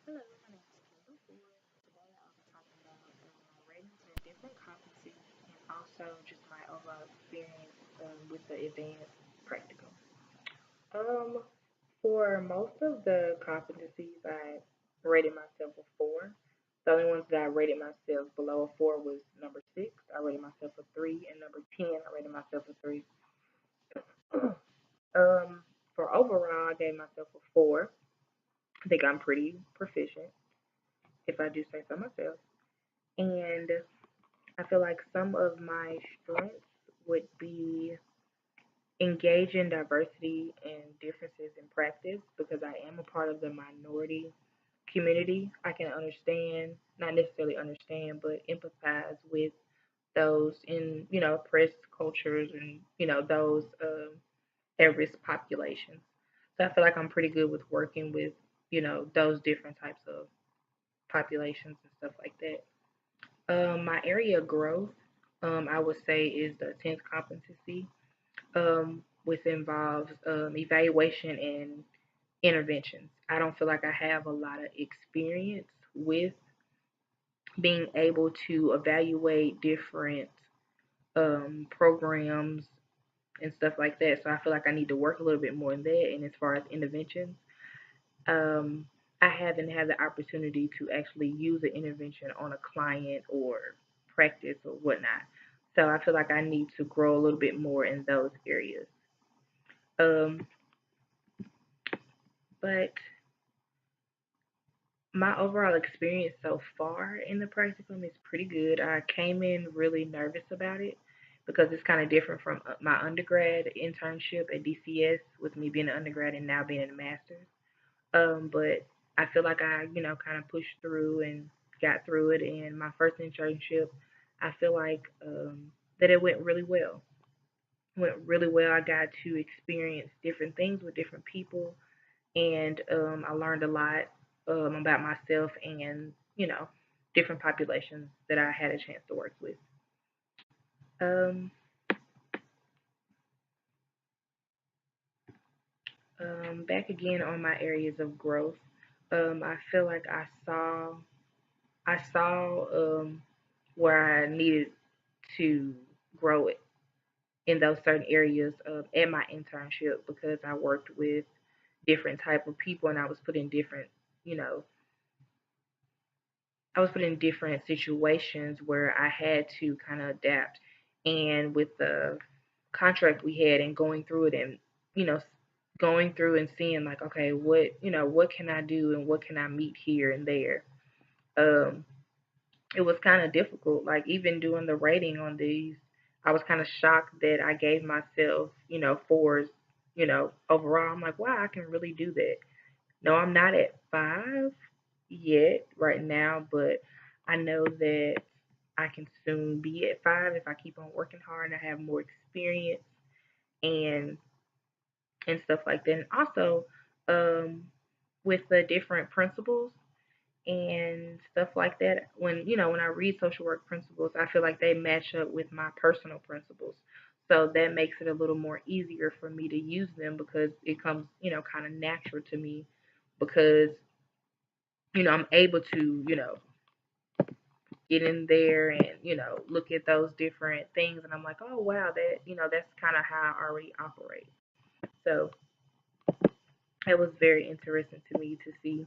Hello, my name is Kendall Ford. Today I'll be talking about ratings of different competencies and also just my overall experience with the advanced practicum. Um, for most of the competencies, I rated myself a four. The only ones that I rated myself below a four was number six. I rated myself a three, and number 10, I rated myself a three. For overall, I gave myself a four. I think I'm pretty proficient, if I do say so myself. And I feel like some of my strengths would be engage in diversity and differences in practice because I am a part of the minority community. I can understand, not necessarily understand, but empathize with those in, oppressed cultures and, those at risk populations. So I feel like I'm pretty good with working with, those different types of populations and stuff like that. My area of growth, I would say, is the 10th competency, which involves evaluation and interventions. I don't feel like I have a lot of experience with being able to evaluate different programs and stuff like that. So I feel like I need to work a little bit more in that. And as far as interventions, um, I haven't had the opportunity to actually use an intervention on a client or practice or whatnot. So I feel like I need to grow a little bit more in those areas. Um, but my overall experience so far in the practicum is pretty good. I came in really nervous about it because it's kind of different from my undergrad internship at DCS with me being an undergrad and now being a master's. But I feel like I, kind of pushed through and got through it. And my first internship, I feel like that it went really well. Went really well. I got to experience different things with different people, and I learned a lot about myself and different populations that I had a chance to work with. Um, Back again on my areas of growth, I feel like I saw where I needed to grow it in those certain areas at my internship because I worked with different type of people and you know, I was put in different situations where I had to kind of adapt. And with the contract we had and going through it and, you know, going through and seeing like, okay, what can I do and what can I meet here and there? Um, it was kind of difficult. Like even doing the rating on these, I was kind of shocked that I gave myself, fours, overall. I'm like, wow, I can really do that. No, I'm not at five yet right now, but I know that I can soon be at five if I keep on working hard and I have more experience and stuff like that. And also, um, with the different principles and stuff like that, when I read social work principles, I feel like they match up with my personal principles. So that makes it a little more easier for me to use them because it comes, kind of natural to me because I'm able to, get in there and, look at those different things. And I'm like, oh, wow, that's kind of how I already operate. So it was very interesting to me to see.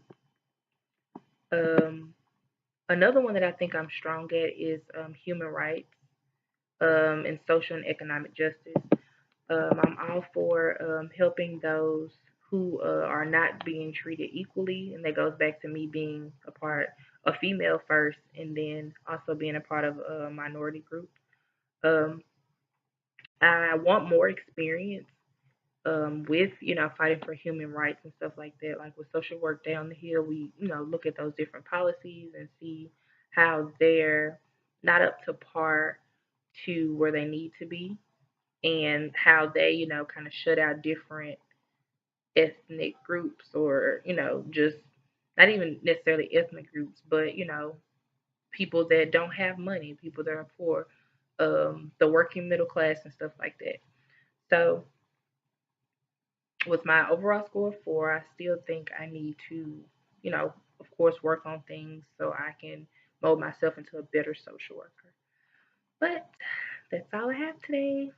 Um, Another one that I think I'm strong at is human rights and social and economic justice. I'm all for helping those who are not being treated equally, and that goes back to me being a female first, and then also being a part of a minority group. Um, I want more experience with fighting for human rights and stuff like that. Like with social work down here, we look at those different policies and see how they're not up to par to where they need to be, and how they kind of shut out different ethnic groups or just not even necessarily ethnic groups, but people that don't have money, people that are poor, the working middle class and stuff like that. So with my overall score of four, I still think I need to, of course, work on things so I can mold myself into a better social worker. But that's all I have today.